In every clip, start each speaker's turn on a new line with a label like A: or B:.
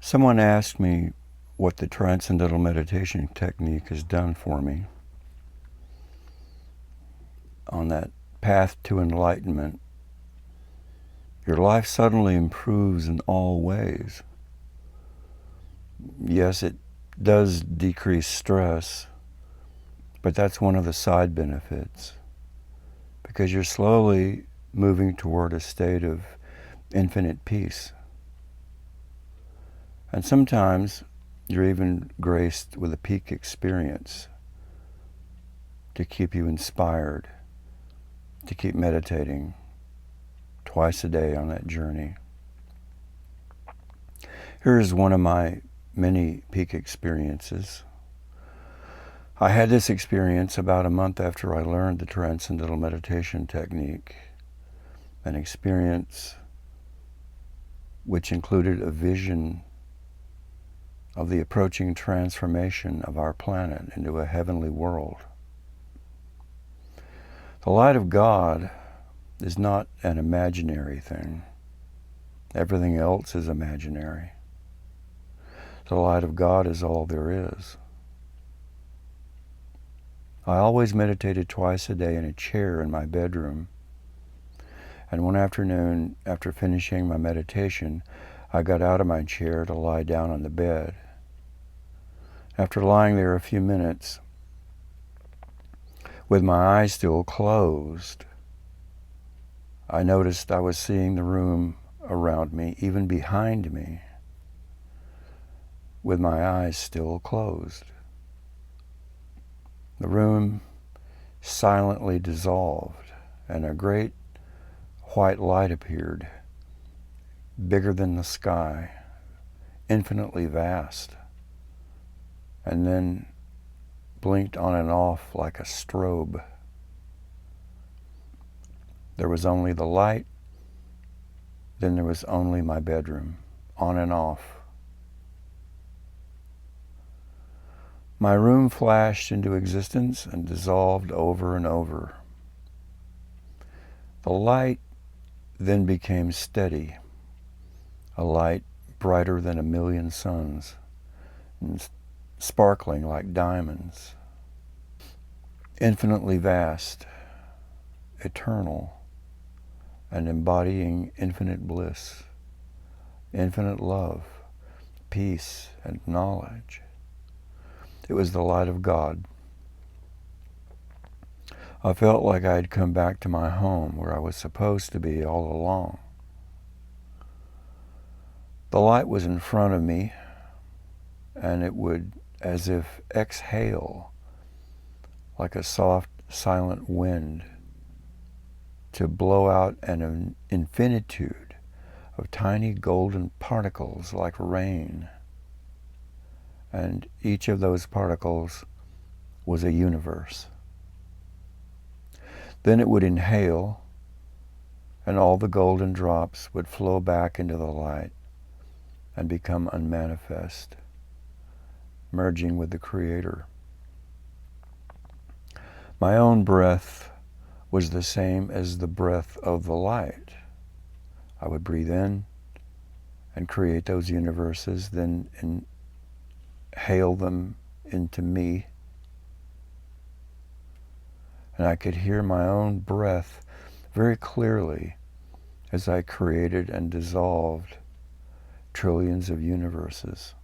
A: Someone asked me what the transcendental meditation technique has done for me on that path to enlightenment. Your life suddenly improves in all ways. Yes, it does decrease stress, but that's one of the side benefits, because you're slowly moving toward a state of infinite peace. And sometimes you're even graced with a peak experience to keep you inspired, to keep meditating twice a day on that journey. Here's one of my many peak experiences. I had this experience about a month after I learned the transcendental meditation technique, an experience which included a vision of the approaching transformation of our planet into a heavenly world. The light of God is not an imaginary thing. Everything else is imaginary. The light of God is all there is. I always meditated twice a day in a chair in my bedroom. And one afternoon, after finishing my meditation, I got out of my chair to lie down on the bed. After lying there a few minutes, with my eyes still closed, I noticed I was seeing the room around me, even behind me, with my eyes still closed. The room silently dissolved, and a great white light appeared, bigger than the sky, infinitely vast, and then blinked on and off like a strobe. There was only the light, then there was only my bedroom, on and off. My room flashed into existence and dissolved over and over. The light then became steady, a light brighter than 1,000,000 suns, and sparkling like diamonds, infinitely vast, eternal, and embodying infinite bliss, infinite love, peace, and knowledge. It was the light of God. I felt like I had come back to my home where I was supposed to be all along. The light was in front of me, and it would, as if exhale, like a soft, silent wind, to blow out an infinitude of tiny golden particles like rain. And each of those particles was a universe. Then it would inhale, and all the golden drops would flow back into the light and become unmanifest, merging with the Creator. My own breath was the same as the breath of the light. I would breathe in and create those universes, then inhale them into me. And I could hear my own breath very clearly as I created and dissolved trillions of universes.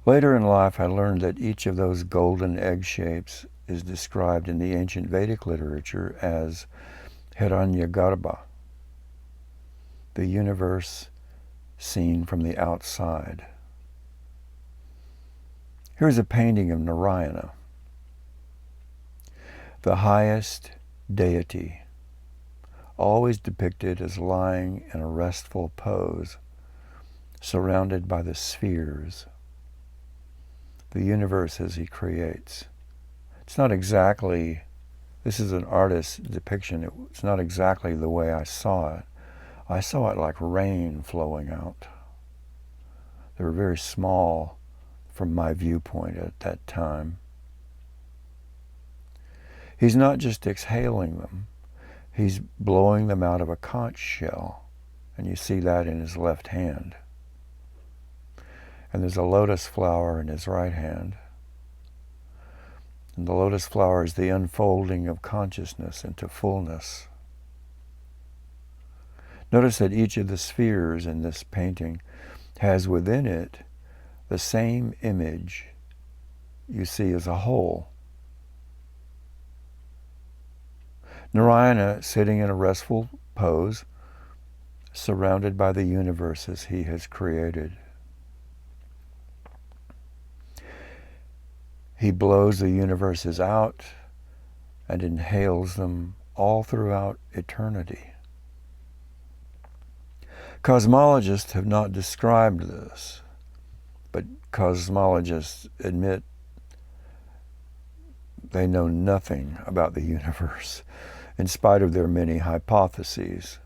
A: Later in life, I learned that each of those golden egg shapes is described in the ancient Vedic literature as Hiranyagarbha, the universe seen from the outside. Here's a painting of Narayana, the highest deity, always depicted as lying in a restful pose, surrounded by the spheres, the universes he creates. It's not exactly, this is an artist's depiction, it's not exactly the way I saw it. I saw it like rain flowing out. They were very small from my viewpoint at that time. He's not just exhaling them, he's blowing them out of a conch shell and you see that in his left hand. And there's a lotus flower in his right hand. And the lotus flower is the unfolding of consciousness into fullness. Notice that each of the spheres in this painting has within it the same image you see as a whole. Narayana sitting in a restful pose, surrounded by the universes he has created. He blows the universes out and inhales them all throughout eternity. Cosmologists have not described this, but cosmologists admit they know nothing about the universe, in spite of their many hypotheses.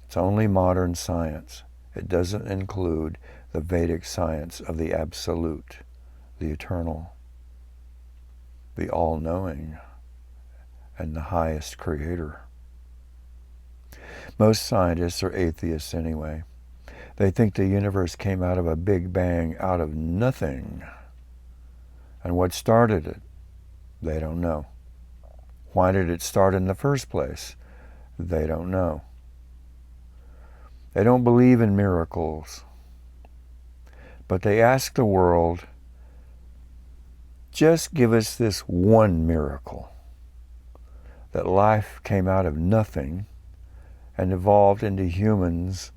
A: It's only modern science. It doesn't include the Vedic science of the absolute, the eternal, the all-knowing, and the highest creator. Most scientists are atheists anyway. They think the universe came out of a big bang, out of nothing. And what started it? They don't know. Why did it start in the first place? They don't know. They don't believe in miracles. But they ask the world, just give us this one miracle, that life came out of nothing and evolved into humans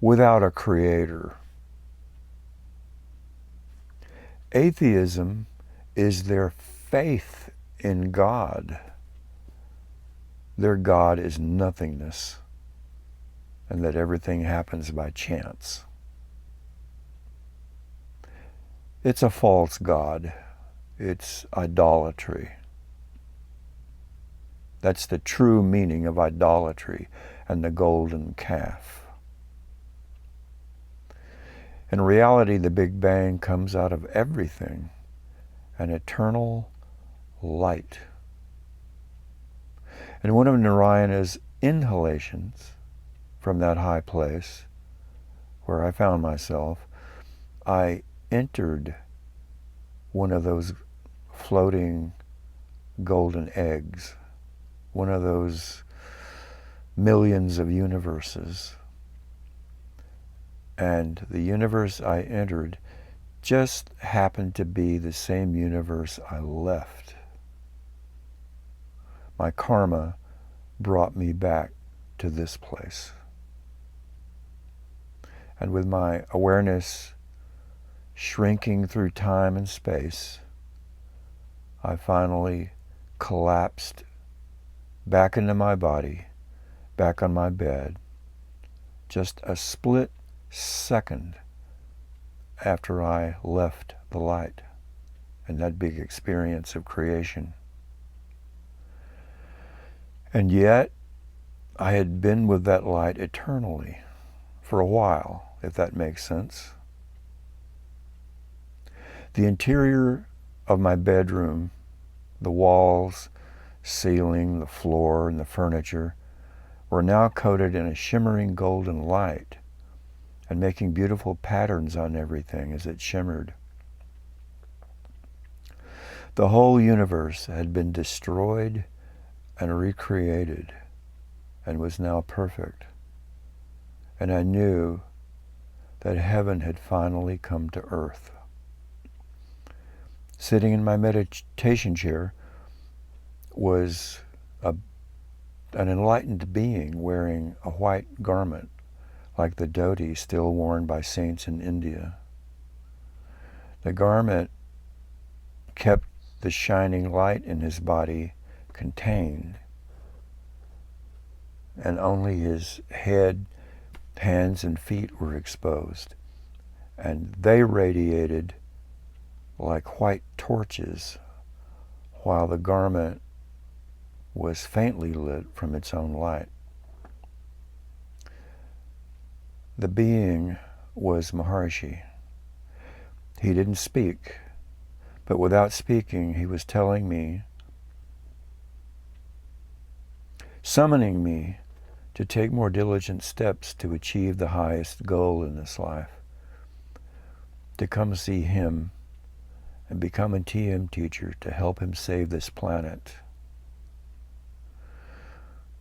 A: without a creator. Atheism is their faith in God. Their God is nothingness, and that everything happens by chance. It's a false God. It's idolatry. That's the true meaning of idolatry and the golden calf. In reality, the Big Bang comes out of everything, an eternal light. In one of Narayana's inhalations from that high place where I found myself, I entered one of those floating golden eggs, one of those millions of universes. And the universe I entered just happened to be the same universe I left. My karma brought me back to this place. And with my awareness shrinking through time and space, I finally collapsed back into my body, back on my bed, just a split second after I left the light and that big experience of creation. And yet, I had been with that light eternally, for a while, if that makes sense. The interior of my bedroom, the walls, ceiling, the floor, and the furniture were now coated in a shimmering golden light and making beautiful patterns on everything as it shimmered. The whole universe had been destroyed and recreated and was now perfect. And I knew that heaven had finally come to earth. Sitting in my meditation chair was an enlightened being wearing a white garment, like the dhoti still worn by saints in India. The garment kept the shining light in his body contained, and only his head, hands, and feet were exposed, and they radiated like white torches, while the garment was faintly lit from its own light. The being was Maharishi. He didn't speak, but without speaking, he was telling me, summoning me to take more diligent steps to achieve the highest goal in this life, to come see him and become a TM teacher to help him save this planet.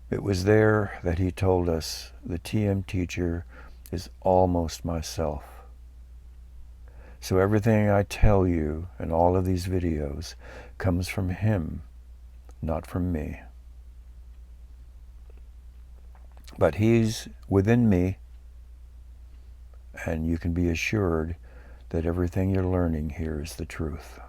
A: It was there that he told us the TM teacher is almost myself. So everything I tell you in all of these videos comes from him, not from me. But he's within me, and you can be assured that everything you're learning here is the truth.